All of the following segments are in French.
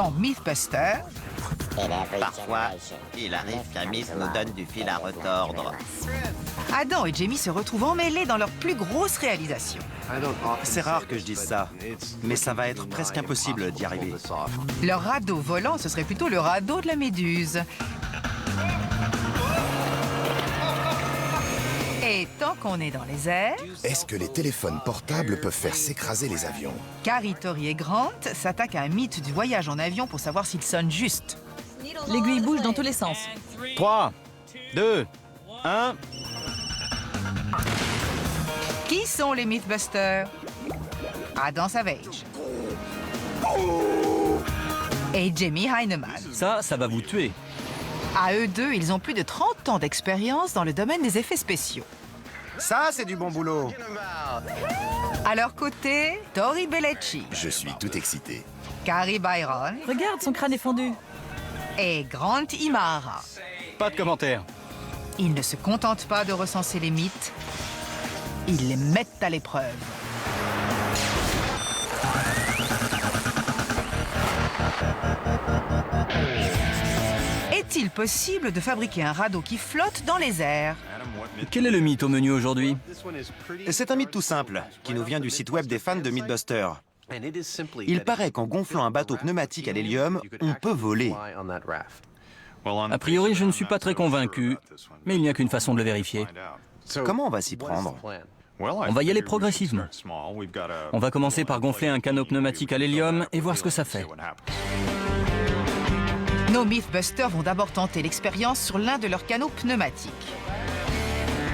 en Mythbuster. Parfois, il arrive qu'un mythe nous donne du fil à retordre. Adam et Jamie se retrouvent emmêlés dans leur plus grosse réalisation. C'est rare que je dise ça, mais ça va être presque impossible d'y arriver. Leur radeau volant, ce serait plutôt le radeau de la Méduse. Et tant qu'on est dans les airs, Est-ce que les téléphones portables peuvent faire s'écraser les avions? Carrie, Tori et Grant s'attaquent à un mythe du voyage en avion pour savoir s'il sonne juste. L'aiguille bouge dans tous les sens. 3, 2, 1... Qui sont les Mythbusters? Adam Savage. Et Jamie Heineman. Ça va vous tuer. À eux deux, ils ont plus de 30 ans d'expérience dans le domaine des effets spéciaux. Ça, c'est du bon boulot. À leur côté, Tori Belleci, Je suis tout excité. Carrie Byron Regarde, son crâne est fondu. et Grant Imahara. Pas de commentaires. Ils ne se contentent pas de recenser les mythes, ils les mettent à l'épreuve. Est-il possible de fabriquer un radeau qui flotte dans les airs? Quel est le mythe au menu aujourd'hui? C'est un mythe tout simple, qui nous vient du site web des fans de Mythbuster. Il paraît qu'en gonflant un bateau pneumatique à l'hélium, on peut voler. A priori, je ne suis pas très convaincu, mais il n'y a qu'une façon de le vérifier. Comment on va s'y prendre? On va y aller progressivement. On va commencer par gonfler un canot pneumatique à l'hélium et voir ce que ça fait. Nos Mythbusters vont d'abord tenter l'expérience sur l'un de leurs canots pneumatiques.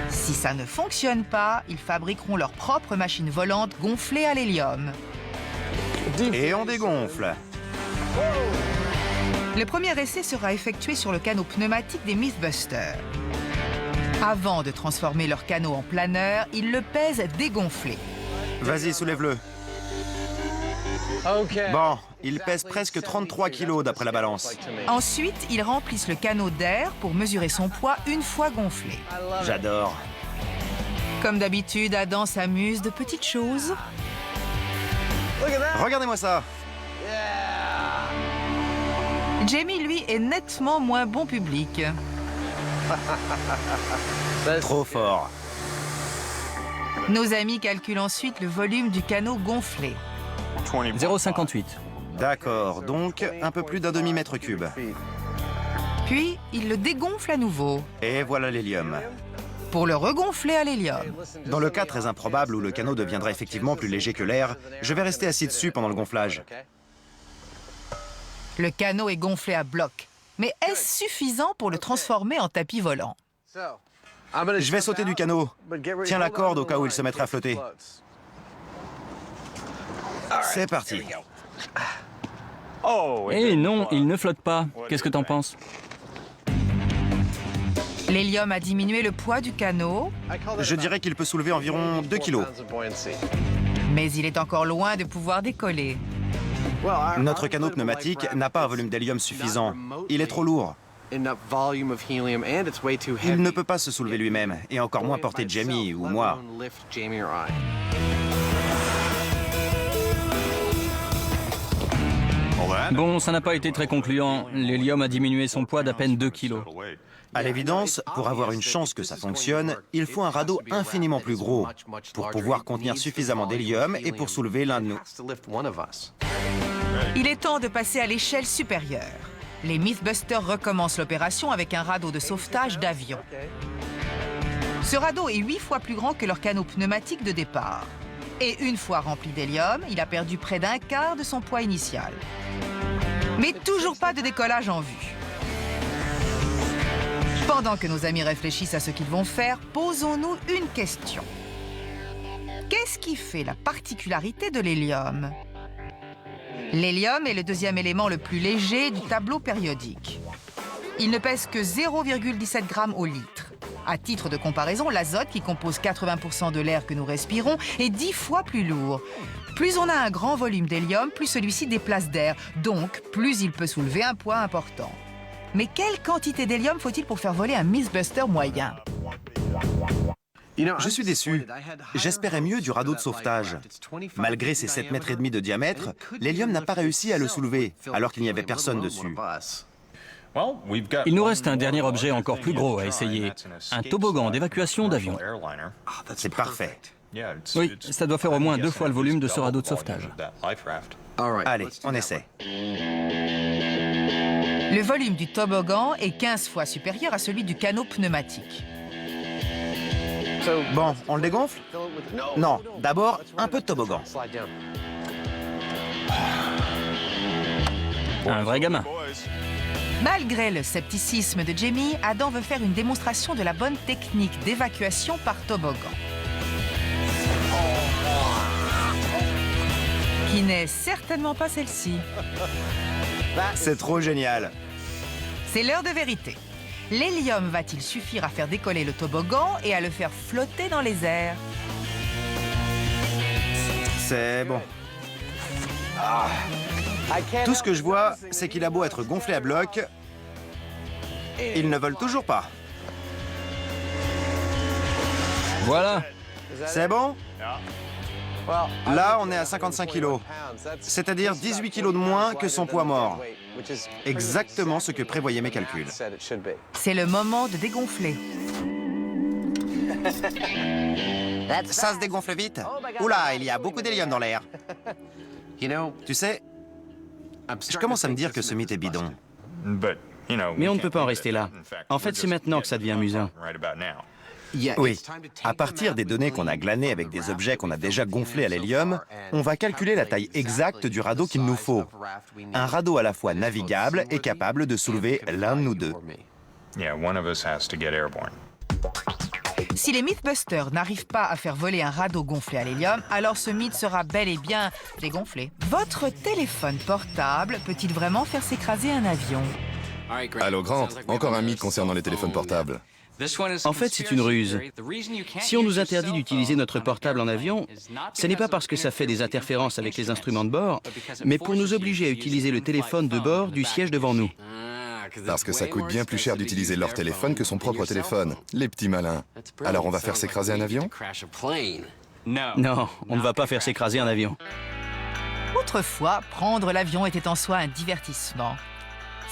Si ça ne fonctionne pas, ils fabriqueront leur propre machine volante gonflée à l'hélium. Et on dégonfle. Le premier essai sera effectué sur le canot pneumatique des Mythbusters. Avant de transformer leur canot en planeur, ils le pèsent dégonflé. Vas-y, soulève-le. Bon, il pèse presque 33 kilos d'après la balance. Ensuite, ils remplissent le canot d'air pour mesurer son poids une fois gonflé. J'adore. Comme d'habitude, Adam s'amuse de petites choses. Regardez-moi ça. Jamie, lui, est nettement moins bon public. Trop fort. Nos amis calculent ensuite le volume du canot gonflé. 0,58. D'accord, donc un peu plus d'un demi-mètre cube. Puis, ils le dégonflent à nouveau Et voilà l'hélium. pour le regonfler à l'hélium. Dans le cas très improbable où le canot deviendra effectivement plus léger que l'air, je vais rester assis dessus pendant le gonflage. Le canot est gonflé à bloc. Mais est-ce suffisant pour le transformer en tapis volant? Je vais sauter du canot. Tiens la corde au cas où il se mettrait à flotter. C'est parti. Eh non, il ne flotte pas. Qu'est-ce que t'en penses? L'hélium a diminué le poids du canot, Je dirais qu'il peut soulever environ 2 kilos. mais il est encore loin de pouvoir décoller. Notre canot pneumatique n'a pas un volume d'hélium suffisant. Il est trop lourd. Il ne peut pas se soulever lui-même, et encore moins porter Jamie ou moi. Bon, ça n'a pas été très concluant. L'hélium a diminué son poids d'à peine 2 kilos. À l'évidence, pour avoir une chance que ça fonctionne, il faut un radeau infiniment plus gros pour pouvoir contenir suffisamment d'hélium et pour soulever l'un de nous. Il est temps de passer à l'échelle supérieure. Les Mythbusters recommencent l'opération avec un radeau de sauvetage d'avion. Ce radeau est 8 fois plus grand que leur canot pneumatique de départ. Et une fois rempli d'hélium, il a perdu près d'un quart de son poids initial. Mais toujours pas de décollage en vue. Pendant que nos amis réfléchissent à ce qu'ils vont faire, posons-nous une question. Qu'est-ce qui fait la particularité de l'hélium? L'hélium est le deuxième élément le plus léger du tableau périodique. Il ne pèse que 0,17 g au litre. À titre de comparaison, l'azote, qui compose 80% de l'air que nous respirons, est 10 fois plus lourd. Plus on a un grand volume d'hélium, plus celui-ci déplace d'air, donc plus il peut soulever un poids important. Mais quelle quantité d'hélium faut-il pour faire voler un Mythbuster moyen? Je suis déçu. J'espérais mieux du radeau de sauvetage. Malgré ses 7,5 mètres de diamètre, l'hélium n'a pas réussi à le soulever, alors qu'il n'y avait personne dessus. Il nous reste un dernier objet encore plus gros à essayer. Un toboggan d'évacuation d'avion. C'est parfait. Oui, ça doit faire au moins 2 fois le volume de ce radeau de sauvetage. Allez, on essaie. Le volume du toboggan est 15 fois supérieur à celui du canot pneumatique. Bon, on le dégonfle? Non, d'abord, un peu de toboggan. Un vrai gamin. Malgré le scepticisme de Jamie, Adam veut faire une démonstration de la bonne technique d'évacuation par toboggan. Qui n'est certainement pas celle-ci. C'est trop génial. C'est l'heure de vérité. L'hélium va-t-il suffire à faire décoller le toboggan et à le faire flotter dans les airs? C'est bon. Tout ce que je vois, c'est qu'il a beau être gonflé à bloc, ils ne veulent toujours pas. Voilà. C'est bon? Là, on est à 55 kilos, c'est-à-dire 18 kilos de moins que son poids mort. Exactement ce que prévoyaient mes calculs. C'est le moment de dégonfler. Ça se dégonfle vite. Oula, il y a beaucoup d'hélium dans l'air. Tu sais, je commence à me dire que ce mythe est bidon. Mais on ne peut pas en rester là. En fait, c'est maintenant que ça devient amusant. Oui, à partir des données qu'on a glanées avec des objets qu'on a déjà gonflés à l'hélium, on va calculer la taille exacte du radeau qu'il nous faut. Un radeau à la fois navigable et capable de soulever l'un de nous deux. Si les Mythbusters n'arrivent pas à faire voler un radeau gonflé à l'hélium, alors ce mythe sera bel et bien dégonflé. Votre téléphone portable peut-il vraiment faire s'écraser un avion? Allô, Grant, encore un mythe concernant les téléphones portables. En fait, c'est une ruse. Si on nous interdit d'utiliser notre portable en avion, ce n'est pas parce que ça fait des interférences avec les instruments de bord, mais pour nous obliger à utiliser le téléphone de bord du siège devant nous. Parce que ça coûte bien plus cher d'utiliser leur téléphone que son propre téléphone. Les petits malins. Alors on va faire s'écraser un avion? Non, on ne va pas faire s'écraser un avion. Autrefois, prendre l'avion était en soi un divertissement.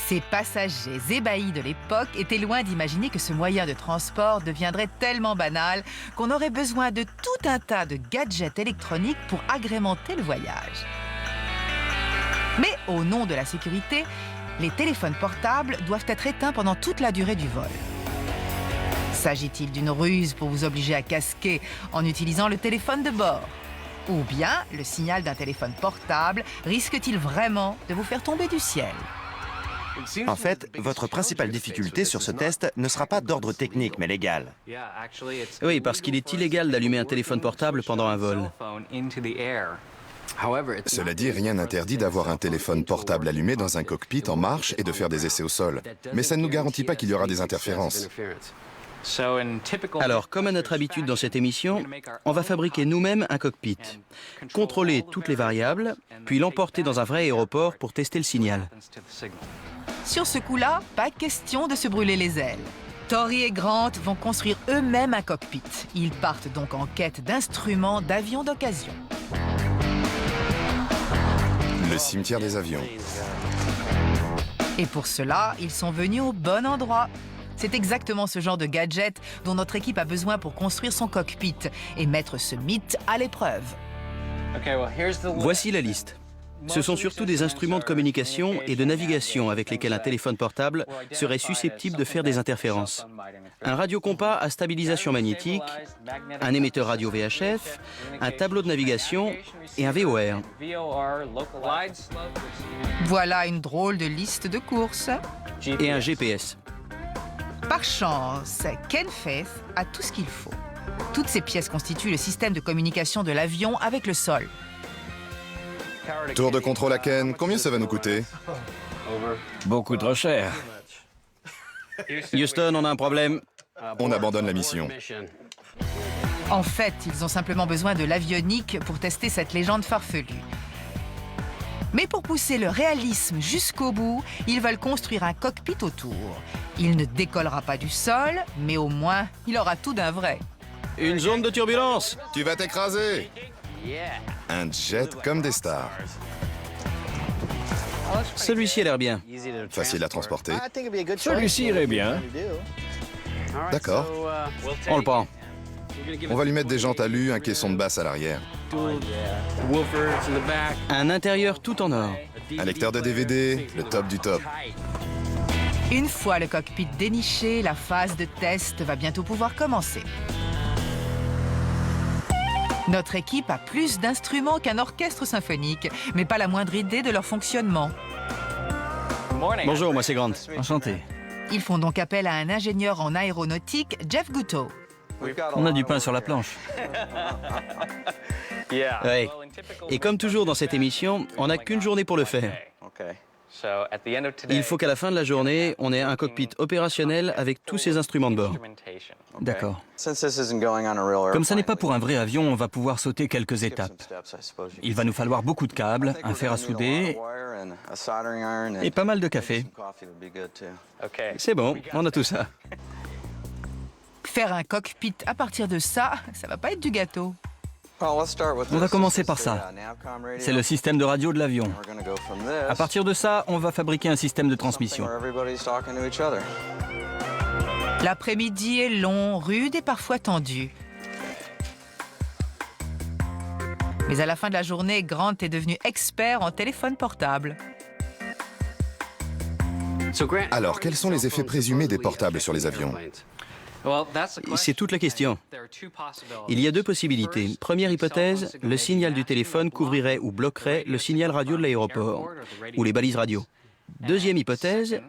Ces passagers ébahis de l'époque étaient loin d'imaginer que ce moyen de transport deviendrait tellement banal qu'on aurait besoin de tout un tas de gadgets électroniques pour agrémenter le voyage. Mais au nom de la sécurité, les téléphones portables doivent être éteints pendant toute la durée du vol. S'agit-il d'une ruse pour vous obliger à casquer en utilisant le téléphone de bord? Ou bien le signal d'un téléphone portable risque-t-il vraiment de vous faire tomber du ciel? En fait, votre principale difficulté sur ce test ne sera pas d'ordre technique, mais légal. Oui, parce qu'il est illégal d'allumer un téléphone portable pendant un vol. Cela dit, rien n'interdit d'avoir un téléphone portable allumé dans un cockpit en marche et de faire des essais au sol. Mais ça ne nous garantit pas qu'il y aura des interférences. Alors, comme à notre habitude dans cette émission, on va fabriquer nous-mêmes un cockpit, contrôler toutes les variables, puis l'emporter dans un vrai aéroport pour tester le signal. Sur ce coup-là, pas question de se brûler les ailes. Tori et Grant vont construire eux-mêmes un cockpit. Ils partent donc en quête d'instruments d'avions d'occasion. Le cimetière des avions. Et pour cela, ils sont venus au bon endroit. C'est exactement ce genre de gadget dont notre équipe a besoin pour construire son cockpit et mettre ce mythe à l'épreuve. Voici la liste. Ce sont surtout des instruments de communication et de navigation avec lesquels un téléphone portable serait susceptible de faire des interférences. Un radiocompas à stabilisation magnétique, un émetteur radio VHF, un tableau de navigation et un VOR. Voilà une drôle de liste de courses. Et un GPS. Par chance, Ken Faith a tout ce qu'il faut. Toutes ces pièces constituent le système de communication de l'avion avec le sol. Tour de contrôle à Ken, combien ça va nous coûter? Beaucoup trop cher. Houston, on a un problème. On abandonne la mission. En fait, ils ont simplement besoin de l'avionique pour tester cette légende farfelue. Mais pour pousser le réalisme jusqu'au bout, ils veulent construire un cockpit autour. Il ne décollera pas du sol, mais au moins, il aura tout d'un vrai. Une zone de turbulence. Tu vas t'écraser. Un jet comme des stars. Celui-ci a l'air bien. Facile à transporter. Celui-ci irait bien. D'accord. On le prend. On va lui mettre des jantes alu, un caisson de basse à l'arrière. Un intérieur tout en or. Un lecteur de DVD, le top du top. Une fois le cockpit déniché, la phase de test va bientôt pouvoir commencer. Notre équipe a plus d'instruments qu'un orchestre symphonique, mais pas la moindre idée de leur fonctionnement. Bonjour, moi c'est Grant. Enchanté. Ils font donc appel à un ingénieur en aéronautique, Jeff Gutto. On a du pain sur la planche. Ouais. Et comme toujours dans cette émission, on n'a qu'une journée pour le faire. Il faut qu'à la fin de la journée, on ait un cockpit opérationnel avec tous ses instruments de bord. D'accord. Comme ça n'est pas pour un vrai avion, on va pouvoir sauter quelques étapes. Il va nous falloir beaucoup de câbles, un fer à souder et pas mal de café. C'est bon, on a tout ça. Faire un cockpit à partir de ça, ça va pas être du gâteau. On va commencer par ça. C'est le système de radio de l'avion. À partir de ça, on va fabriquer un système de transmission. L'après-midi est long, rude et parfois tendu. Mais à la fin de la journée, Grant est devenu expert en téléphone portable. Alors, quels sont les effets présumés des portables sur les avions? C'est toute la question. Il y a deux possibilités. Première hypothèse, le signal du téléphone couvrirait ou bloquerait le signal radio de l'aéroport ou les balises radio. Deuxième hypothèse,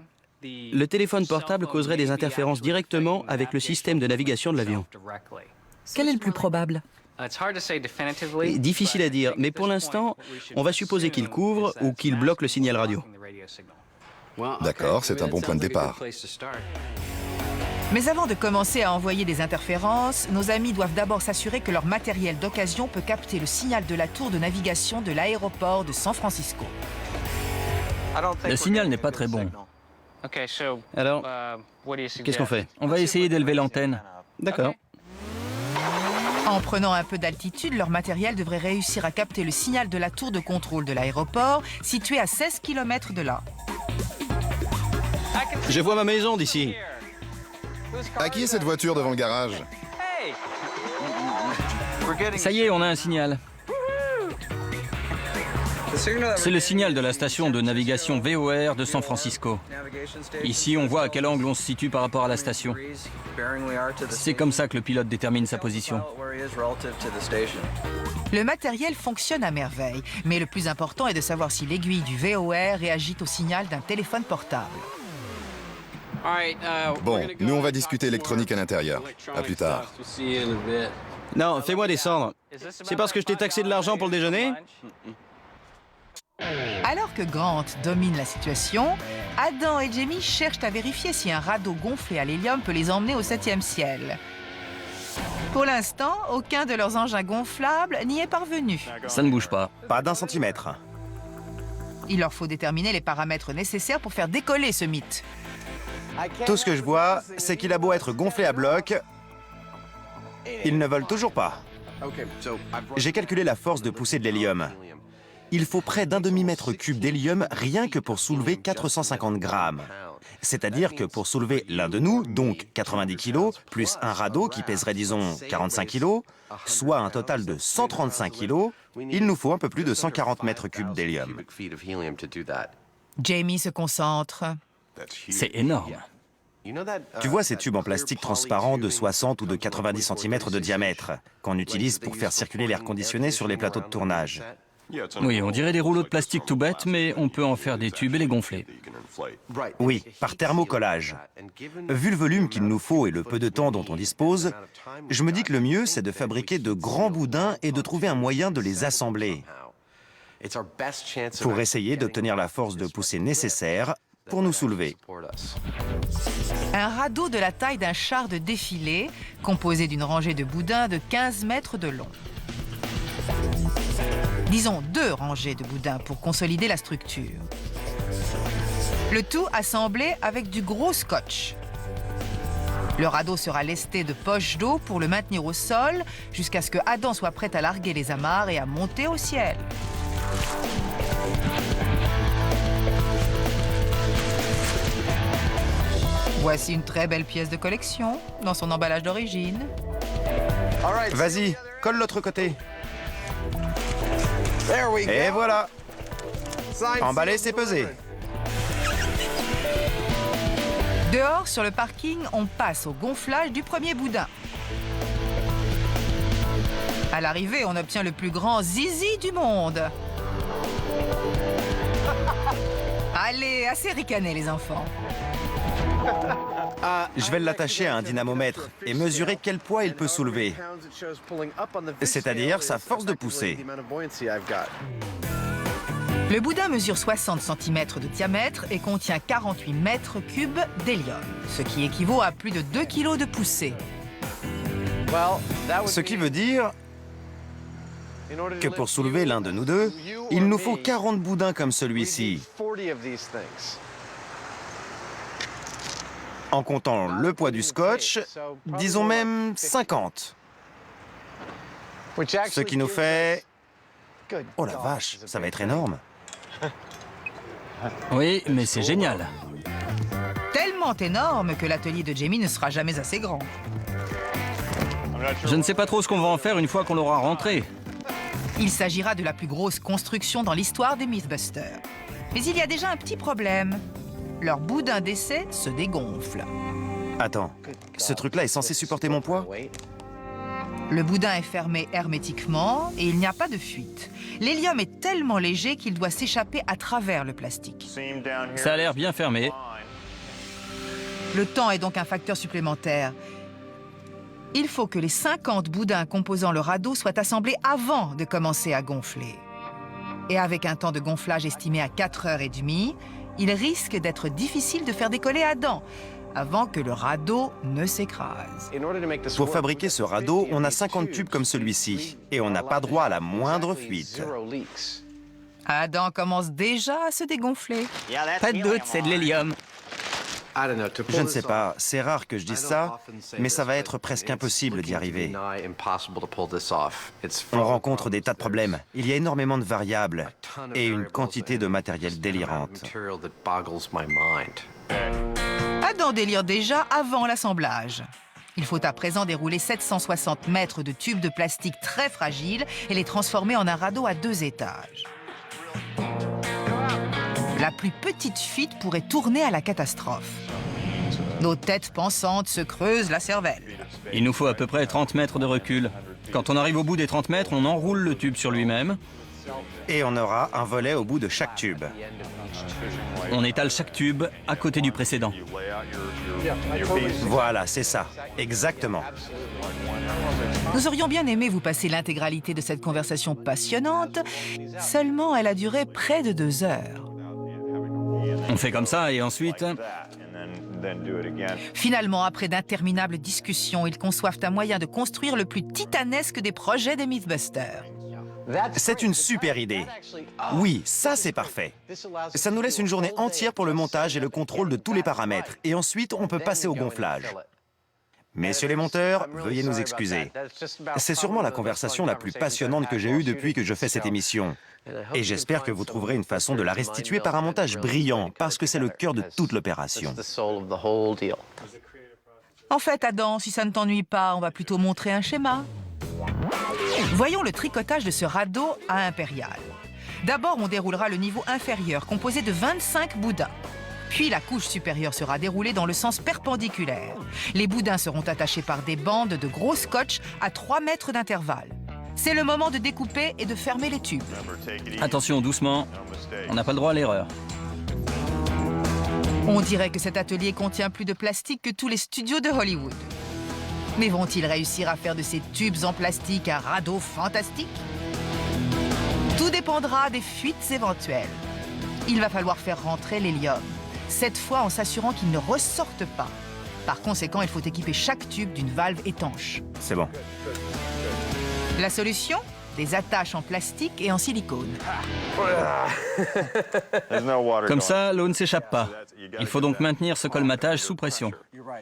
le téléphone portable causerait des interférences directement avec le système de navigation de l'avion. Quel est le plus probable? Difficile à dire, mais pour l'instant, on va supposer qu'il couvre ou qu'il bloque le signal radio. D'accord, c'est un bon point de départ. Mais avant de commencer à envoyer des interférences, nos amis doivent d'abord s'assurer que leur matériel d'occasion peut capter le signal de la tour de navigation de l'aéroport de San Francisco. Le signal n'est pas très bon. Alors, qu'est-ce qu'on fait? On va essayer d'élever l'antenne. D'accord. En prenant un peu d'altitude, leur matériel devrait réussir à capter le signal de la tour de contrôle de l'aéroport, située à 16 km de là. Je vois ma maison d'ici. À qui est cette voiture devant le garage? Ça y est, on a un signal. C'est le signal de la station de navigation VOR de San Francisco. Ici, on voit à quel angle on se situe par rapport à la station. C'est comme ça que le pilote détermine sa position. Le matériel fonctionne à merveille, mais le plus important est de savoir si l'aiguille du VOR réagit au signal d'un téléphone portable. Bon, nous on va discuter électronique à l'intérieur. À plus tard. Non, fais-moi descendre. C'est parce que je t'ai taxé de l'argent pour le déjeuner? Alors que Grant domine la situation, Adam et Jamie cherchent à vérifier si un radeau gonflé à l'hélium peut les emmener au 7e ciel. Pour l'instant, aucun de leurs engins gonflables n'y est parvenu. Ça ne bouge pas. Pas d'un centimètre. Il leur faut déterminer les paramètres nécessaires pour faire décoller ce mythe. Tout ce que je vois, c'est qu'il a beau être gonflé à bloc, ils ne volent toujours pas. J'ai calculé la force de poussée de l'hélium. Il faut près d'un demi-mètre cube d'hélium rien que pour soulever 450 grammes. C'est-à-dire que pour soulever l'un de nous, donc 90 kg, plus un radeau qui pèserait, disons, 45 kg, soit un total de 135 kg, il nous faut un peu plus de 140 mètres cubes d'hélium. Jamie se concentre. C'est énorme. Tu vois ces tubes en plastique transparent de 60 ou de 90 cm de diamètre qu'on utilise pour faire circuler l'air conditionné sur les plateaux de tournage? Oui, on dirait des rouleaux de plastique tout bêtes, mais on peut en faire des tubes et les gonfler. Oui, par thermocollage. Vu le volume qu'il nous faut et le peu de temps dont on dispose, je me dis que le mieux, c'est de fabriquer de grands boudins et de trouver un moyen de les assembler pour essayer d'obtenir la force de poussée nécessaire pour nous soulever. Un radeau de la taille d'un char de défilé, composé d'une rangée de boudins de 15 mètres de long. Disons 2 rangées de boudins pour consolider la structure. Le tout assemblé avec du gros scotch. Le radeau sera lesté de poches d'eau pour le maintenir au sol jusqu'à ce que Adam soit prêt à larguer les amarres et à monter au ciel. Voici une très belle pièce de collection dans son emballage d'origine. Vas-y, colle l'autre côté. Et voilà. Emballé, c'est pesé. Dehors, sur le parking, on passe au gonflage du premier boudin. À l'arrivée, on obtient le plus grand zizi du monde. Allez, assez ricané, les enfants. Je vais l'attacher à un dynamomètre et mesurer quel poids il peut soulever. C'est-à-dire sa force de poussée. Le boudin mesure 60 cm de diamètre et contient 48 mètres cubes d'hélium, ce qui équivaut à plus de 2 kg de poussée. Ce qui veut dire que pour soulever l'un de nous deux, il nous faut 40 boudins comme celui-ci. En comptant le poids du scotch, disons même 50. Ce qui nous fait... Oh la vache, ça va être énorme. Oui, mais c'est génial. Tellement énorme que l'atelier de Jamie ne sera jamais assez grand. Je ne sais pas trop ce qu'on va en faire une fois qu'on l'aura rentré. Il s'agira de la plus grosse construction dans l'histoire des Mythbusters. Mais il y a déjà un petit problème. Leur boudin d'essai se dégonfle. Attends, ce truc-là est censé supporter mon poids? Le boudin est fermé hermétiquement et il n'y a pas de fuite. L'hélium est tellement léger qu'il doit s'échapper à travers le plastique. Ça a l'air bien fermé. Le temps est donc un facteur supplémentaire. Il faut que les 50 boudins composant le radeau soient assemblés avant de commencer à gonfler. Et avec un temps de gonflage estimé à 4h30, il risque d'être difficile de faire décoller Adam avant que le radeau ne s'écrase. Pour fabriquer ce radeau, on a 50 tubes comme celui-ci, et on n'a pas droit à la moindre fuite. Adam commence déjà à se dégonfler. Pas de doute, c'est de l'hélium. Je ne sais pas, c'est rare que je dise ça, mais ça va être presque impossible d'y arriver. On rencontre des tas de problèmes. Il y a énormément de variables et une quantité de matériel délirante. Adam délire déjà avant l'assemblage. Il faut à présent dérouler 760 mètres de tubes de plastique très fragiles et les transformer en un radeau à 2 étages. La plus petite fuite pourrait tourner à la catastrophe. Nos têtes pensantes se creusent la cervelle. Il nous faut à peu près 30 mètres de recul. Quand on arrive au bout des 30 mètres, on enroule le tube sur lui-même. Et on aura un volet au bout de chaque tube. On étale chaque tube à côté du précédent. Voilà, c'est ça. Exactement. Nous aurions bien aimé vous passer l'intégralité de cette conversation passionnante, seulement elle a duré près de 2 heures. On fait comme ça et ensuite... Finalement, après d'interminables discussions, ils conçoivent un moyen de construire le plus titanesque des projets des Mythbusters. C'est une super idée. Oui, ça c'est parfait. Ça nous laisse une journée entière pour le montage et le contrôle de tous les paramètres. Et ensuite, on peut passer au gonflage. Messieurs les monteurs, veuillez nous excuser. C'est sûrement la conversation la plus passionnante que j'ai eue depuis que je fais cette émission. Et j'espère que vous trouverez une façon de la restituer par un montage brillant, parce que c'est le cœur de toute l'opération. En fait, Adam, si ça ne t'ennuie pas, on va plutôt montrer un schéma. Voyons le tricotage de ce radeau à impérial. D'abord, on déroulera le niveau inférieur, composé de 25 boudins. Puis la couche supérieure sera déroulée dans le sens perpendiculaire. Les boudins seront attachés par des bandes de gros scotch à 3 mètres d'intervalle. C'est le moment de découper et de fermer les tubes. Attention, doucement. On n'a pas le droit à l'erreur. On dirait que cet atelier contient plus de plastique que tous les studios de Hollywood. Mais vont-ils réussir à faire de ces tubes en plastique un radeau fantastique? Tout dépendra des fuites éventuelles. Il va falloir faire rentrer l'hélium, cette fois en s'assurant qu'il ne ressorte pas. Par conséquent, il faut équiper chaque tube d'une valve étanche. C'est bon. La solution? des attaches en plastique et en silicone. Comme ça, l'eau ne s'échappe pas. Il faut donc maintenir ce colmatage sous pression.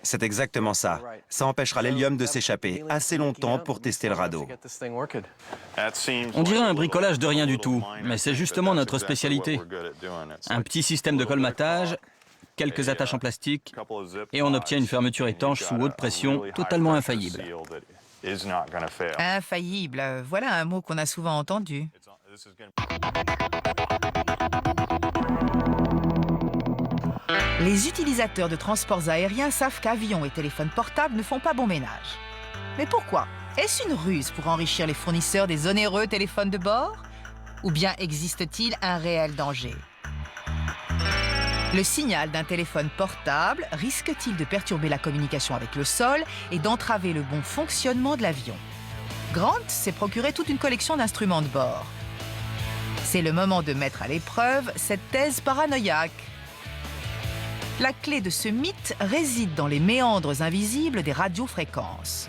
C'est exactement ça. Ça empêchera l'hélium de s'échapper assez longtemps pour tester le radeau. On dirait un bricolage de rien du tout, mais c'est justement notre spécialité. Un petit système de colmatage, quelques attaches en plastique, et on obtient une fermeture étanche sous haute pression totalement infaillible. Infaillible, voilà un mot qu'on a souvent entendu. Les utilisateurs de transports aériens savent qu'avions et téléphones portables ne font pas bon ménage. Mais pourquoi? Est-ce une ruse pour enrichir les fournisseurs des onéreux téléphones de bord? Ou bien existe-t-il un réel danger? Le signal d'un téléphone portable risque-t-il de perturber la communication avec le sol et d'entraver le bon fonctionnement de l'avion? Grant s'est procuré toute une collection d'instruments de bord. C'est le moment de mettre à l'épreuve cette thèse paranoïaque. La clé de ce mythe réside dans les méandres invisibles des radiofréquences.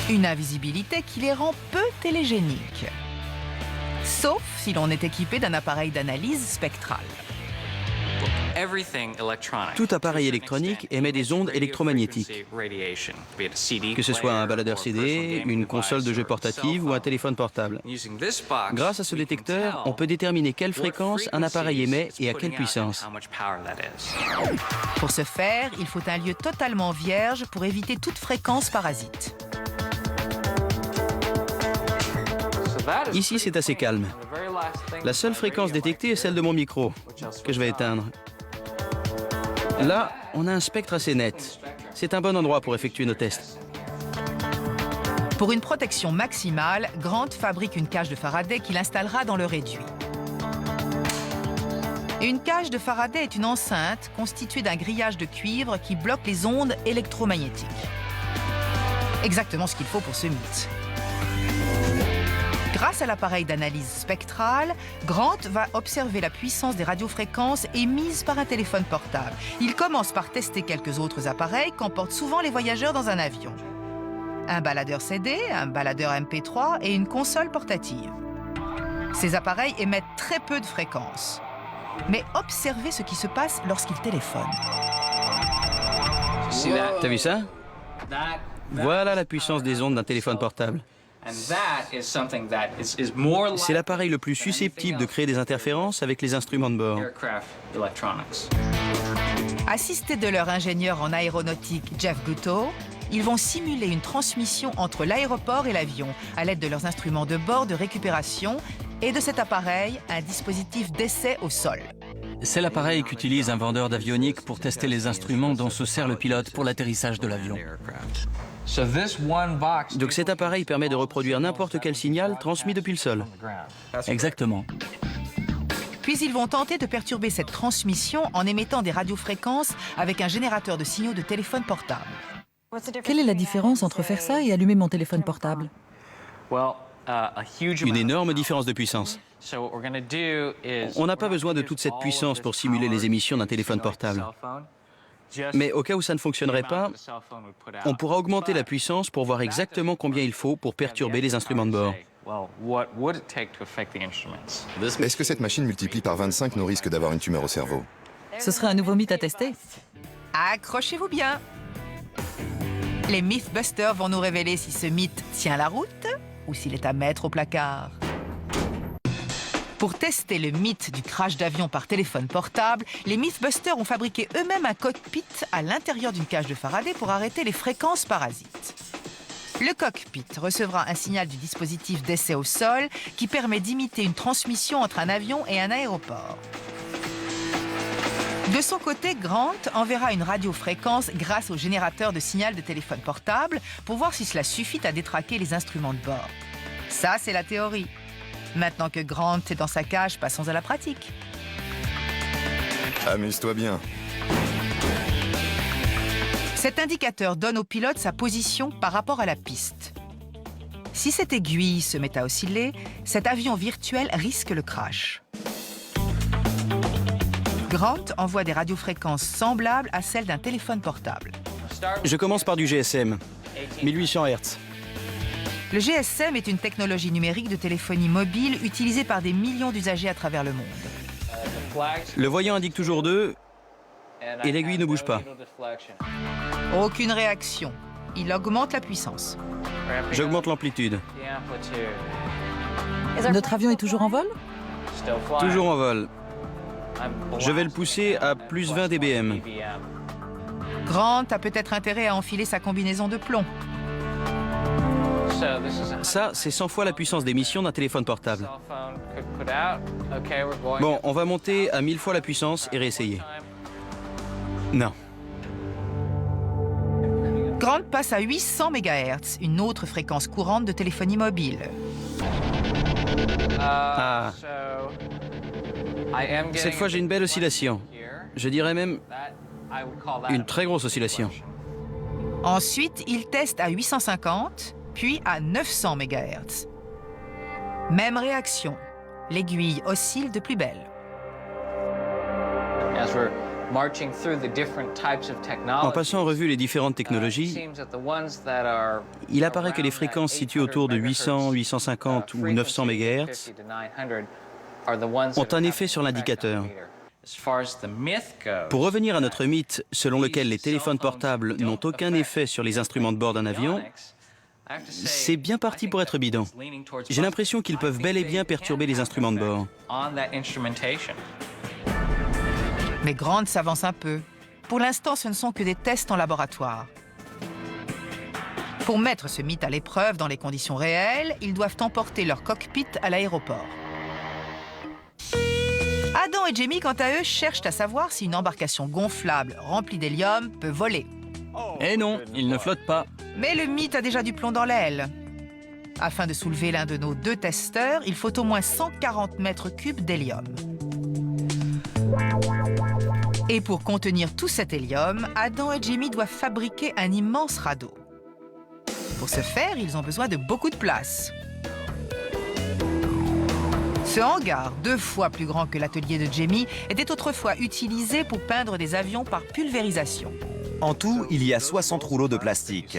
Une invisibilité qui les rend peu télégéniques. Sauf si l'on est équipé d'un appareil d'analyse spectrale. Tout appareil électronique émet des ondes électromagnétiques. Que ce soit un baladeur CD, une console de jeu portative ou un téléphone portable. Grâce à ce détecteur, on peut déterminer quelle fréquence un appareil émet et à quelle puissance. Pour ce faire, il faut un lieu totalement vierge pour éviter toute fréquence parasite. Ici, c'est assez calme. La seule fréquence détectée est celle de mon micro, que je vais éteindre. Là, on a un spectre assez net. C'est un bon endroit pour effectuer nos tests. Pour une protection maximale, Grant fabrique une cage de Faraday qu'il installera dans le réduit. Une cage de Faraday est une enceinte constituée d'un grillage de cuivre qui bloque les ondes électromagnétiques. Exactement ce qu'il faut pour ce mythe. Grâce à l'appareil d'analyse spectrale, Grant va observer la puissance des radiofréquences émises par un téléphone portable. Il commence par tester quelques autres appareils qu'emportent souvent les voyageurs dans un avion. Un baladeur CD, un baladeur MP3 et une console portative. Ces appareils émettent très peu de fréquences. Mais observez ce qui se passe lorsqu'ils téléphonent. T'as vu ça? Voilà la puissance des ondes d'un téléphone portable. C'est l'appareil le plus susceptible de créer des interférences avec les instruments de bord. Assistés de leur ingénieur en aéronautique, Jeff Gutto, ils vont simuler une transmission entre l'aéroport et l'avion à l'aide de leurs instruments de bord de récupération et de cet appareil, un dispositif d'essai au sol. C'est l'appareil qu'utilise un vendeur d'avionique pour tester les instruments dont se sert le pilote pour l'atterrissage de l'avion. Donc cet appareil permet de reproduire n'importe quel signal transmis depuis le sol. Exactement. Puis ils vont tenter de perturber cette transmission en émettant des radiofréquences avec un générateur de signaux de téléphone portable. Quelle est la différence entre faire ça et allumer mon téléphone portable? Une énorme différence de puissance. On n'a pas besoin de toute cette puissance pour simuler les émissions d'un téléphone portable. Mais au cas où ça ne fonctionnerait pas, on pourra augmenter la puissance pour voir exactement combien il faut pour perturber les instruments de bord. Est-ce que cette machine multiplie par 25 nos risques d'avoir une tumeur au cerveau? Ce serait un nouveau mythe à tester. Accrochez-vous bien. Les Mythbusters vont nous révéler si ce mythe tient la route ou s'il est à mettre au placard. Pour tester le mythe du crash d'avion par téléphone portable, les Mythbusters ont fabriqué eux-mêmes un cockpit à l'intérieur d'une cage de Faraday pour arrêter les fréquences parasites. Le cockpit recevra un signal du dispositif d'essai au sol qui permet d'imiter une transmission entre un avion et un aéroport. De son côté, Grant enverra une radiofréquence grâce au générateur de signal de téléphone portable pour voir si cela suffit à détraquer les instruments de bord. Ça, c'est la théorie. Maintenant que Grant est dans sa cage, passons à la pratique. Amuse-toi bien. Cet indicateur donne au pilote sa position par rapport à la piste. Si cette aiguille se met à osciller, cet avion virtuel risque le crash. Grant envoie des radiofréquences semblables à celles d'un téléphone portable. Je commence par du GSM, 1800 Hz. Le GSM est une technologie numérique de téléphonie mobile utilisée par des millions d'usagers à travers le monde. Le voyant indique toujours 2 et l'aiguille ne bouge pas. Aucune réaction. Il augmente la puissance. J'augmente l'amplitude. Notre avion est toujours en vol? Toujours en vol. Je vais le pousser à plus 20 dBm. Grant a peut-être intérêt à enfiler sa combinaison de plomb. Ça, c'est 100 fois la puissance d'émission d'un téléphone portable. Bon, on va monter à 1000 fois la puissance et réessayer. Non. Grant passe à 800 MHz, une autre fréquence courante de téléphonie mobile. Ah. Cette fois, j'ai une belle oscillation. Je dirais même une très grosse oscillation. Ensuite, il teste à 850, puis à 900 MHz. Même réaction. L'aiguille oscille de plus belle. En passant en revue les différentes technologies, il apparaît que les fréquences situées autour de 800, 850 ou 900 MHz ont un effet sur l'indicateur. Pour revenir à notre mythe selon lequel les téléphones portables n'ont aucun effet sur les instruments de bord d'un avion, c'est bien parti pour être bidon. J'ai l'impression qu'ils peuvent bel et bien perturber les instruments de bord. Mais Grant s'avance un peu. Pour l'instant, ce ne sont que des tests en laboratoire. Pour mettre ce mythe à l'épreuve dans les conditions réelles, ils doivent emporter leur cockpit à l'aéroport. Adam et Jamie, quant à eux, cherchent à savoir si une embarcation gonflable remplie d'hélium peut voler. Eh non, il ne flotte pas. Mais le mythe a déjà du plomb dans l'aile. Afin de soulever l'un de nos 2 testeurs, il faut au moins 140 mètres cubes d'hélium. Et pour contenir tout cet hélium, Adam et Jamie doivent fabriquer un immense radeau. Pour ce faire, ils ont besoin de beaucoup de place. Ce hangar, 2 fois plus grand que l'atelier de Jamie, était autrefois utilisé pour peindre des avions par pulvérisation. En tout, il y a 60 rouleaux de plastique.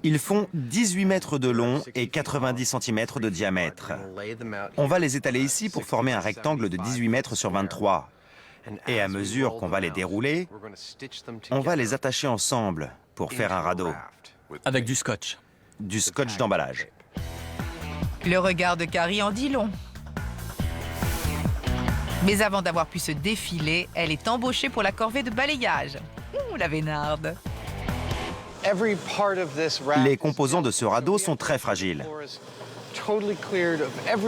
Ils font 18 mètres de long et 90 cm de diamètre. On va les étaler ici pour former un rectangle de 18 mètres sur 23. Et à mesure qu'on va les dérouler, on va les attacher ensemble pour faire un radeau. Avec du scotch. Du scotch d'emballage. Le regard de Carrie en dit long. Mais avant d'avoir pu se défiler, elle est embauchée pour la corvée de balayage. Ouh, la vénarde. Les composants de ce radeau sont très fragiles.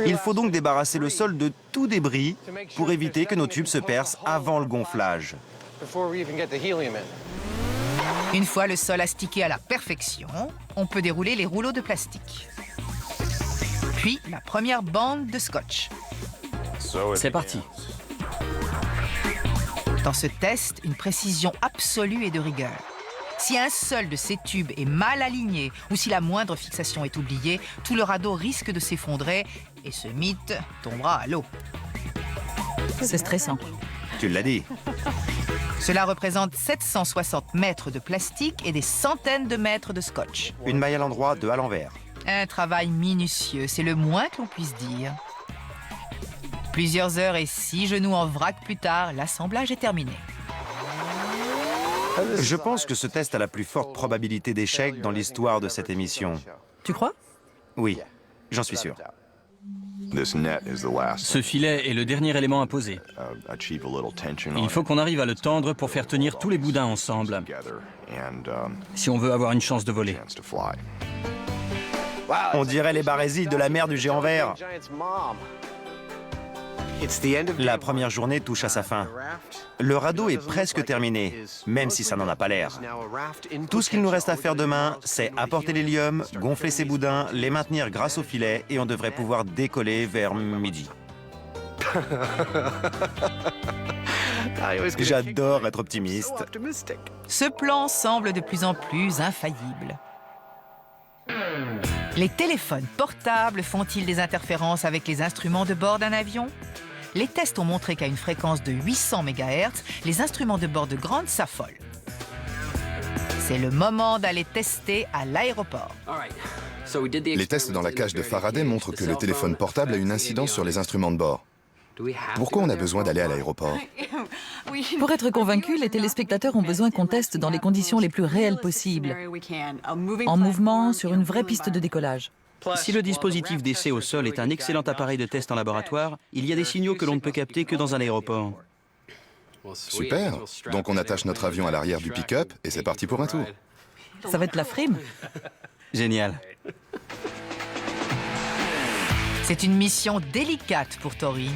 Il faut donc débarrasser le sol de tout débris pour éviter que nos tubes se percent avant le gonflage. Une fois le sol astiqué à la perfection, on peut dérouler les rouleaux de plastique. Puis la première bande de scotch. C'est parti. Dans ce test, une précision absolue et de rigueur. Si un seul de ces tubes est mal aligné ou si la moindre fixation est oubliée, tout le radeau risque de s'effondrer et ce mythe tombera à l'eau. C'est stressant. Tu l'as dit. Cela représente 760 mètres de plastique et des centaines de mètres de scotch. Une maille à l'endroit, 2 à l'envers. Un travail minutieux, c'est le moins que l'on puisse dire. Plusieurs heures et 6 genoux en vrac plus tard, l'assemblage est terminé. Je pense que ce test a la plus forte probabilité d'échec dans l'histoire de cette émission. Tu crois? Oui, j'en suis sûr. Ce filet est le dernier élément à poser. Il faut qu'on arrive à le tendre pour faire tenir tous les boudins ensemble, si on veut avoir une chance de voler. On dirait les barésies de la mer du géant vert. La première journée touche à sa fin. Le radeau est presque terminé, même si ça n'en a pas l'air. Tout ce qu'il nous reste à faire demain, c'est apporter l'hélium, gonfler ses boudins, les maintenir grâce au filet et on devrait pouvoir décoller vers midi. J'adore être optimiste. Ce plan semble de plus en plus infaillible. Les téléphones portables font-ils des interférences avec les instruments de bord d'un avion? Les tests ont montré qu'à une fréquence de 800 MHz, les instruments de bord de Grant s'affolent. C'est le moment d'aller tester à l'aéroport. Les tests dans la cage de Faraday montrent que le téléphone portable a une incidence sur les instruments de bord. Pourquoi on a besoin d'aller à l'aéroport? Pour être convaincus, les téléspectateurs ont besoin qu'on teste dans les conditions les plus réelles possibles, en mouvement, sur une vraie piste de décollage. Si le dispositif d'essai au sol est un excellent appareil de test en laboratoire, il y a des signaux que l'on ne peut capter que dans un aéroport. Super. Donc on attache notre avion à l'arrière du pick-up et c'est parti pour un tour. Ça va être la frime. Génial. C'est une mission délicate pour Tori.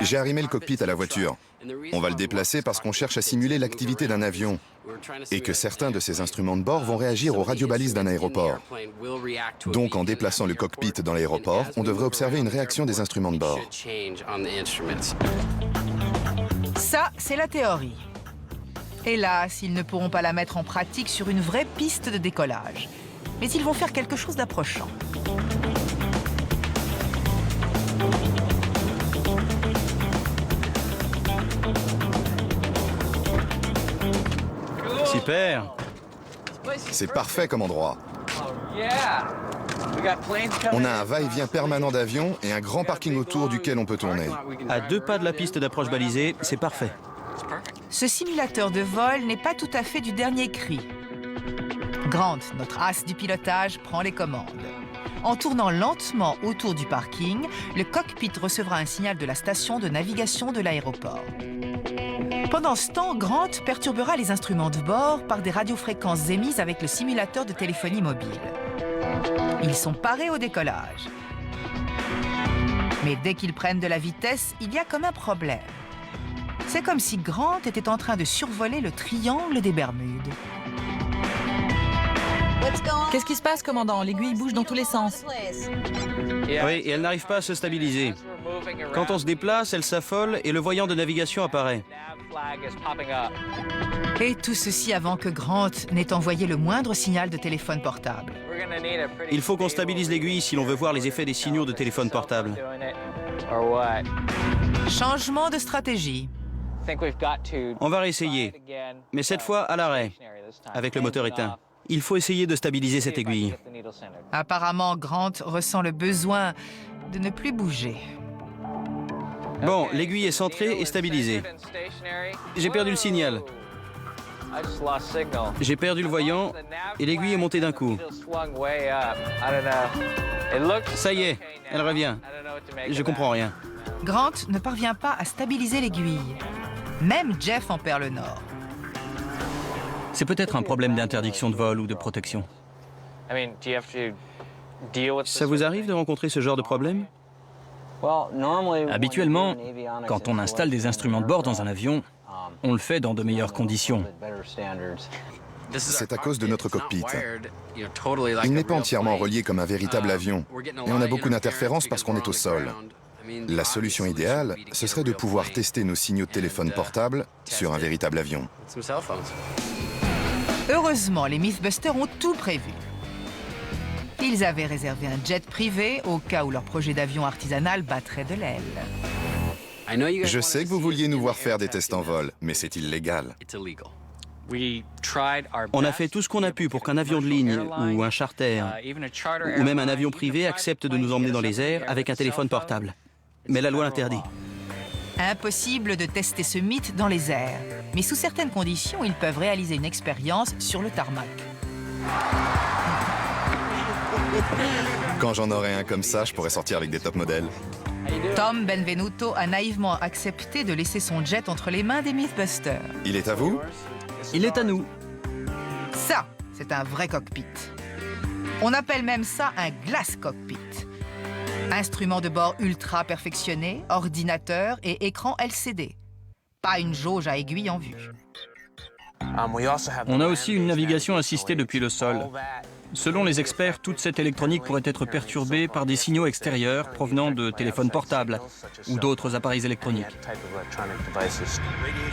J'ai arrimé le cockpit à la voiture. On va le déplacer parce qu'on cherche à simuler l'activité d'un avion et que certains de ces instruments de bord vont réagir aux radiobalises d'un aéroport. Donc en déplaçant le cockpit dans l'aéroport, on devrait observer une réaction des instruments de bord. Ça, c'est la théorie. Hélas, ils ne pourront pas la mettre en pratique sur une vraie piste de décollage. Mais ils vont faire quelque chose d'approchant. Super. C'est parfait comme endroit. On a un va-et-vient permanent d'avions et un grand parking autour duquel on peut tourner. À 2 pas de la piste d'approche balisée, c'est parfait. Ce simulateur de vol n'est pas tout à fait du dernier cri. Grant, notre as du pilotage, prend les commandes. En tournant lentement autour du parking, le cockpit recevra un signal de la station de navigation de l'aéroport. Pendant ce temps, Grant perturbera les instruments de bord par des radiofréquences émises avec le simulateur de téléphonie mobile. Ils sont parés au décollage. Mais dès qu'ils prennent de la vitesse, il y a comme un problème. C'est comme si Grant était en train de survoler le triangle des Bermudes. Qu'est-ce qui se passe, commandant? L'aiguille bouge dans tous les sens. Oui, et elle n'arrive pas à se stabiliser. Quand on se déplace, elle s'affole et le voyant de navigation apparaît. Et tout ceci avant que Grant n'ait envoyé le moindre signal de téléphone portable. Il faut qu'on stabilise l'aiguille si l'on veut voir les effets des signaux de téléphone portable. Changement de stratégie. On va réessayer, mais cette fois à l'arrêt, avec le moteur éteint. Il faut essayer de stabiliser cette aiguille. Apparemment, Grant ressent le besoin de ne plus bouger. Bon, l'aiguille est centrée et stabilisée. J'ai perdu le signal. J'ai perdu le voyant et l'aiguille est montée d'un coup. Ça y est, elle revient. Je comprends rien. Grant ne parvient pas à stabiliser l'aiguille. Même Jeff en perd le nord. C'est peut-être un problème d'interdiction de vol ou de protection. Ça vous arrive de rencontrer ce genre de problème? Habituellement, quand on installe des instruments de bord dans un avion, on le fait dans de meilleures conditions. C'est à cause de notre cockpit. Il n'est pas entièrement relié comme un véritable avion. Et on a beaucoup d'interférences parce qu'on est au sol. La solution idéale, ce serait de pouvoir tester nos signaux de téléphone portable sur un véritable avion. Heureusement, les Mythbusters ont tout prévu. Ils avaient réservé un jet privé au cas où leur projet d'avion artisanal battrait de l'aile. Je sais que vous vouliez nous voir faire des tests en vol, mais c'est illégal. On a fait tout ce qu'on a pu pour qu'un avion de ligne ou un charter ou même un avion privé accepte de nous emmener dans les airs avec un téléphone portable. Mais la loi l'interdit. Impossible de tester ce mythe dans les airs. Mais sous certaines conditions, ils peuvent réaliser une expérience sur le tarmac. Quand j'en aurai un comme ça, je pourrais sortir avec des top modèles. Tom Benvenuto a naïvement accepté de laisser son jet entre les mains des Mythbusters. Il est à vous? Il est à nous. Ça, c'est un vrai cockpit. On appelle même ça un glass cockpit. Instrument de bord ultra perfectionné, ordinateur et écran LCD. Pas une jauge à aiguille en vue. On a aussi une navigation assistée depuis le sol. Selon les experts, toute cette électronique pourrait être perturbée par des signaux extérieurs provenant de téléphones portables ou d'autres appareils électroniques.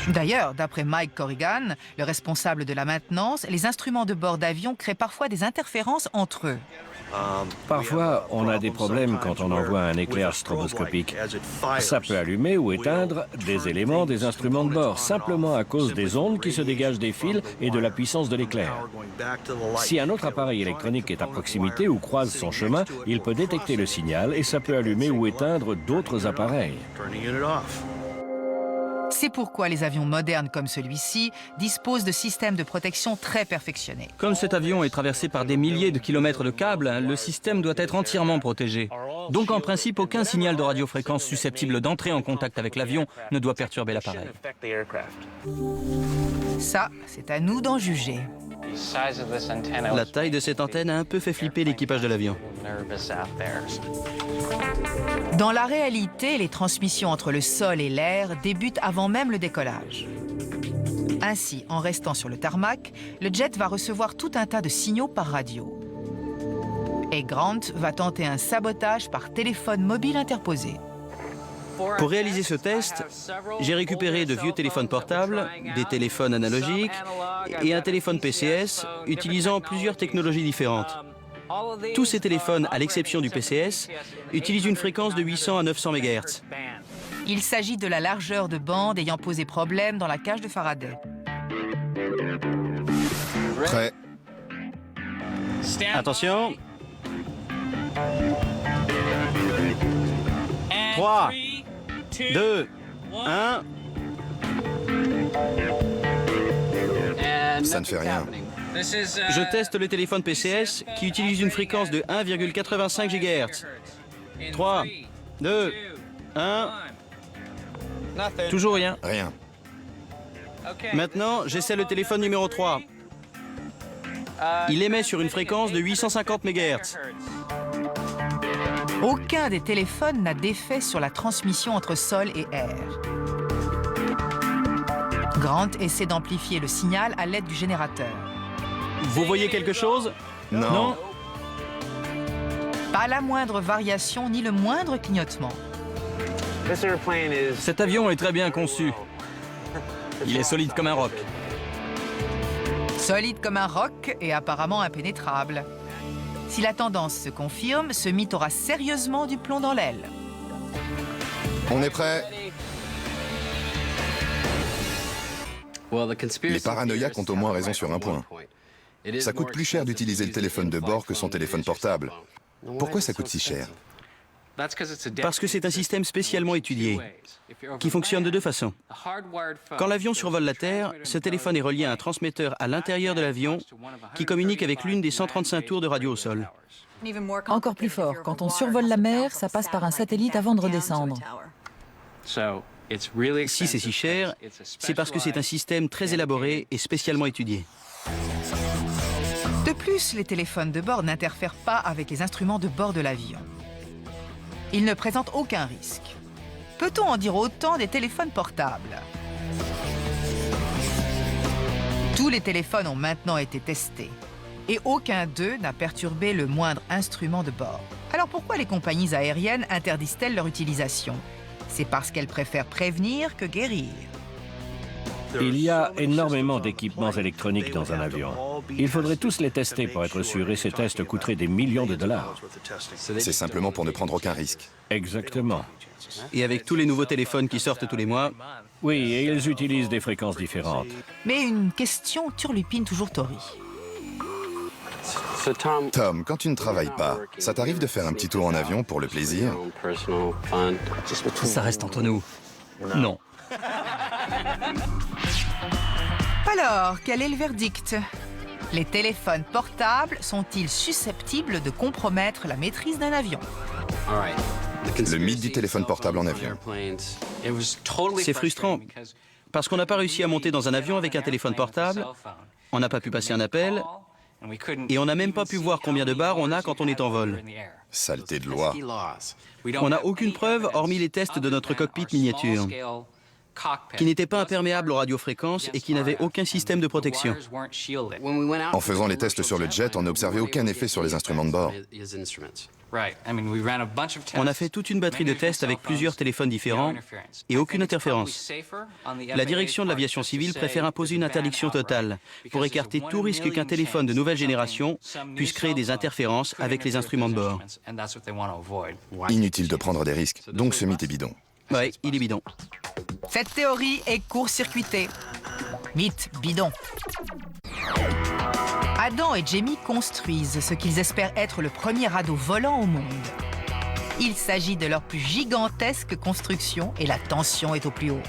D'ailleurs, d'après Mike Corrigan, le responsable de la maintenance, les instruments de bord d'avion créent parfois des interférences entre eux. Parfois, on a des problèmes quand on envoie un éclair stroboscopique. Ça peut allumer ou éteindre des éléments des instruments de bord, simplement à cause des ondes qui se dégagent des fils et de la puissance de l'éclair. Si un autre appareil électronique est à proximité ou croise son chemin, il peut détecter le signal et ça peut allumer ou éteindre d'autres appareils. C'est pourquoi les avions modernes comme celui-ci disposent de systèmes de protection très perfectionnés. Comme cet avion est traversé par des milliers de kilomètres de câbles, le système doit être entièrement protégé. Donc en principe, aucun signal de radiofréquence susceptible d'entrer en contact avec l'avion ne doit perturber l'appareil. Ça, c'est à nous d'en juger. La taille de cette antenne a un peu fait flipper l'équipage de l'avion. Dans la réalité, les transmissions entre le sol et l'air débutent avant même le décollage. Ainsi, en restant sur le tarmac, le jet va recevoir tout un tas de signaux par radio. Et Grant va tenter un sabotage par téléphone mobile interposé. Pour réaliser ce test, j'ai récupéré de vieux téléphones portables, des téléphones analogiques et un téléphone PCS utilisant plusieurs technologies différentes. Tous ces téléphones, à l'exception du PCS, utilisent une fréquence de 800 à 900 MHz. Il s'agit de la largeur de bande ayant posé problème dans la cage de Faraday. Prêt. Attention. 3, 2, 1. Ça ne fait rien. Je teste le téléphone PCS qui utilise une fréquence de 1,85 GHz. 3, 2, 1. Toujours rien. Rien. Maintenant, j'essaie le téléphone numéro 3. Il émet sur une fréquence de 850 MHz. Aucun des téléphones n'a d'effet sur la transmission entre sol et air. Grant essaie d'amplifier le signal à l'aide du générateur. Vous voyez quelque chose? Non. Pas la moindre variation ni le moindre clignotement. Cet avion est très bien conçu. Il est solide comme un roc. Solide comme un roc et apparemment impénétrable. Si la tendance se confirme, ce mythe aura sérieusement du plomb dans l'aile. On est prêt. Les paranoïaques ont au moins raison sur un point. Ça coûte plus cher d'utiliser le téléphone de bord que son téléphone portable. Pourquoi ça coûte si cher? Parce que c'est un système spécialement étudié, qui fonctionne de deux façons. Quand l'avion survole la Terre, ce téléphone est relié à un transmetteur à l'intérieur de l'avion qui communique avec l'une des 135 tours de radio au sol. Encore plus fort, quand on survole la mer, ça passe par un satellite avant de redescendre. Si c'est si cher, c'est parce que c'est un système très élaboré et spécialement étudié. De plus, les téléphones de bord n'interfèrent pas avec les instruments de bord de l'avion. Ils ne présentent aucun risque. Peut-on en dire autant des téléphones portables? Tous les téléphones ont maintenant été testés et aucun d'eux n'a perturbé le moindre instrument de bord. Alors pourquoi les compagnies aériennes interdisent-elles leur utilisation? C'est parce qu'elles préfèrent prévenir que guérir. Il y a énormément d'équipements électroniques dans un avion. Il faudrait tous les tester pour être sûr et ces tests coûteraient des millions de dollars. C'est simplement pour ne prendre aucun risque. Exactement. Et avec tous les nouveaux téléphones qui sortent tous les mois... Oui, et ils utilisent des fréquences différentes. Mais une question turlupine toujours Tori. Tom, quand tu ne travailles pas, ça t'arrive de faire un petit tour en avion pour le plaisir? Ça reste entre nous. Non. Alors, quel est le verdict? Les téléphones portables sont-ils susceptibles de compromettre la maîtrise d'un avion? Le mythe du téléphone portable en avion. C'est frustrant, parce qu'on n'a pas réussi à monter dans un avion avec un téléphone portable, on n'a pas pu passer un appel, et on n'a même pas pu voir combien de barres on a quand on est en vol. Saleté de loi. On n'a aucune preuve, hormis les tests de notre cockpit miniature. qui n'était pas imperméable aux radiofréquences et qui n'avait aucun système de protection. En faisant les tests sur le jet, on n'a observé aucun effet sur les instruments de bord. On a fait toute une batterie de tests avec plusieurs téléphones différents et aucune interférence. La direction de l'aviation civile préfère imposer une interdiction totale pour écarter tout risque qu'un téléphone de nouvelle génération puisse créer des interférences avec les instruments de bord. Inutile de prendre des risques, donc ce mythe est bidon. Ouais, il est bidon. Cette théorie est court-circuitée. Mythe bidon. Adam et Jamie construisent ce qu'ils espèrent être le premier radeau volant au monde. Il s'agit de leur plus gigantesque construction et la tension est au plus haut.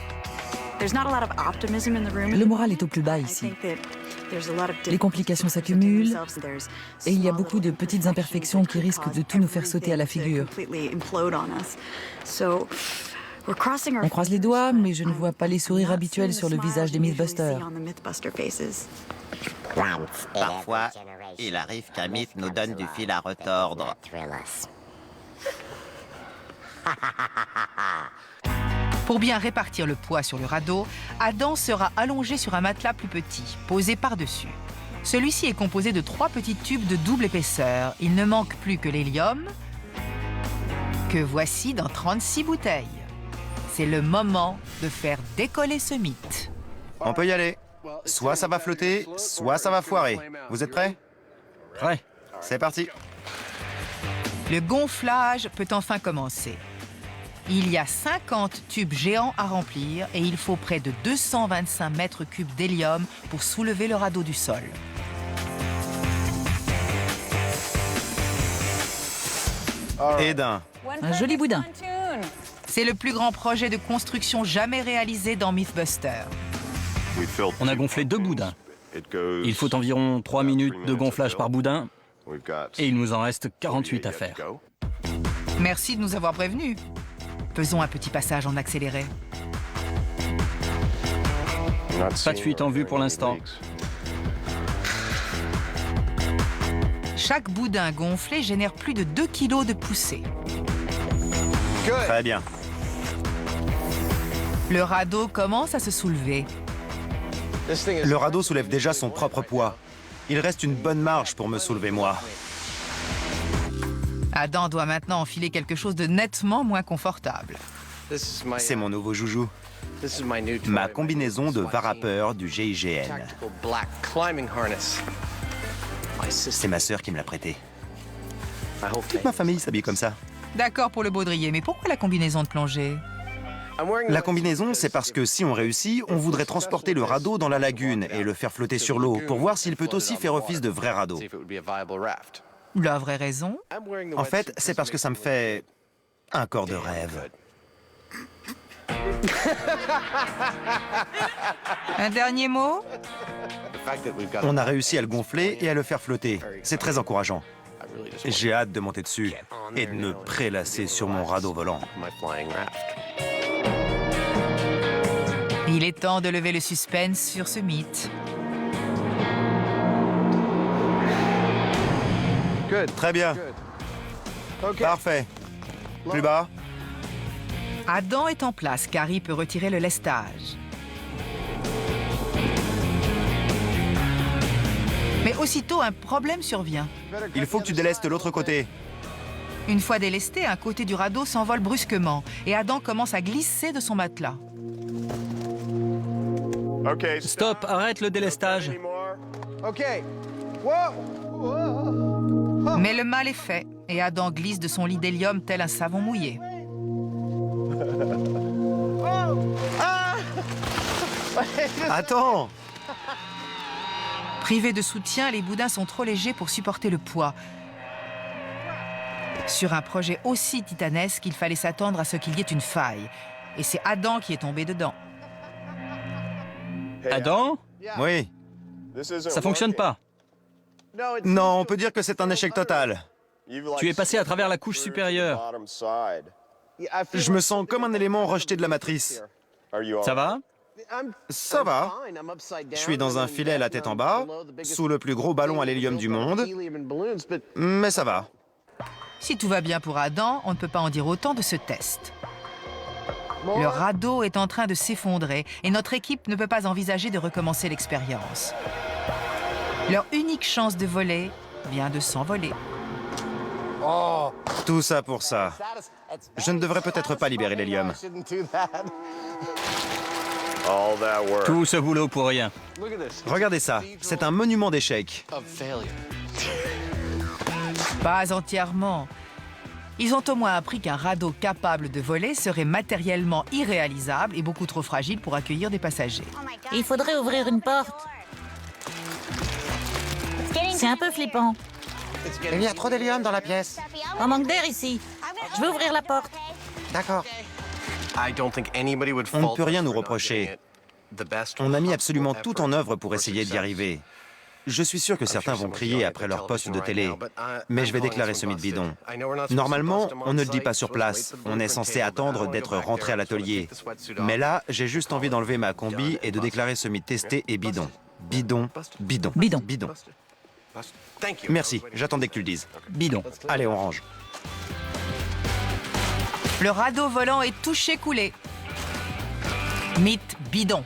Le moral est au plus bas ici. Les complications s'accumulent et il y a beaucoup de petites imperfections qui risquent de tout nous faire sauter à la figure. On croise les doigts, mais je ne vois pas les sourires habituels sur le visage des Mythbusters. Parfois, il arrive qu'un mythe nous donne du fil à retordre. Pour bien répartir le poids sur le radeau, Adam sera allongé sur un matelas plus petit, posé par-dessus. Celui-ci est composé de 3 petits tubes de double épaisseur. Il ne manque plus que l'hélium, que voici dans 36 bouteilles. C'est le moment de faire décoller ce mythe. On peut y aller. Soit ça va flotter, soit ça va foirer. Vous êtes prêts? Prêt. C'est parti. Le gonflage peut enfin commencer. Il y a 50 tubes géants à remplir et il faut près de 225 mètres cubes d'hélium pour soulever le radeau du sol. Et d'un. Un joli boudin. C'est le plus grand projet de construction jamais réalisé dans Mythbusters. On a gonflé 2 boudins. Il faut environ 3 minutes de gonflage par boudin et il nous en reste 48 à faire. Merci de nous avoir prévenus. Faisons un petit passage en accéléré. Pas de fuite en vue pour l'instant. Chaque boudin gonflé génère plus de 2 kilos de poussée. Très bien. Le radeau commence à se soulever. Le radeau soulève déjà son propre poids. Il reste une bonne marge pour me soulever moi. Adam doit maintenant enfiler quelque chose de nettement moins confortable. C'est mon nouveau joujou. Ma combinaison de varapeur du GIGN. C'est ma sœur qui me l'a prêté. Toute ma famille s'habille comme ça. D'accord pour le baudrier, mais pourquoi la combinaison de plongée? La combinaison, c'est parce que si on réussit, on voudrait transporter le radeau dans la lagune et le faire flotter sur l'eau pour voir s'il peut aussi faire office de vrai radeau. La vraie raison? En fait, c'est parce que ça me fait un corps de rêve. Un dernier mot? On a réussi à le gonfler et à le faire flotter. C'est très encourageant. J'ai hâte de monter dessus et de me prélasser sur mon radeau volant. Il est temps de lever le suspense sur ce mythe. Très bien. Parfait. Plus bas. Adam est en place, Carrie peut retirer le lestage. Mais aussitôt, un problème survient. Il faut que tu délestes l'autre côté. Une fois délesté, un côté du radeau s'envole brusquement et Adam commence à glisser de son matelas. Stop, arrête le délestage. Mais le mal est fait et Adam glisse de son lit d'hélium tel un savon mouillé. Attends! Privés de soutien, les boudins sont trop légers pour supporter le poids. Sur un projet aussi titanesque, il fallait s'attendre à ce qu'il y ait une faille. Et c'est Adam qui est tombé dedans. Adam, Oui. ça fonctionne pas. Non, on peut dire que c'est un échec total. Tu es passé à travers la couche supérieure. Je me sens comme un élément rejeté de la matrice. Ça va? Ça va. Je suis dans un filet la tête en bas, sous le plus gros ballon à l'hélium du monde, mais ça va. Si tout va bien pour Adam, on ne peut pas en dire autant de ce test. Le radeau est en train de s'effondrer et notre équipe ne peut pas envisager de recommencer l'expérience. Leur unique chance de voler vient de s'envoler. Tout ça pour ça. Je ne devrais peut-être pas libérer l'hélium. Tout ce boulot pour rien. Regardez ça, c'est un monument d'échec. Pas entièrement. Ils ont au moins appris qu'un radeau capable de voler serait matériellement irréalisable et beaucoup trop fragile pour accueillir des passagers. Il faudrait ouvrir une porte. C'est un peu flippant. Il y a trop d'hélium dans la pièce. On manque d'air ici. Je vais ouvrir la porte. D'accord. On ne peut rien nous reprocher. On a mis absolument tout en œuvre pour essayer d'y arriver. Je suis sûr que certains vont crier après leur poste de télé, mais je vais déclarer ce mythe bidon. Normalement, on ne le dit pas sur place. On est censé attendre d'être rentré à l'atelier. Mais là, j'ai juste envie d'enlever ma combi et de déclarer ce mythe testé et bidon. Bidon, bidon, Bidon. bidon. Merci, j'attendais que tu le dises. Bidon. Allez, on range. Le radeau volant est touché coulé. Mythe bidon.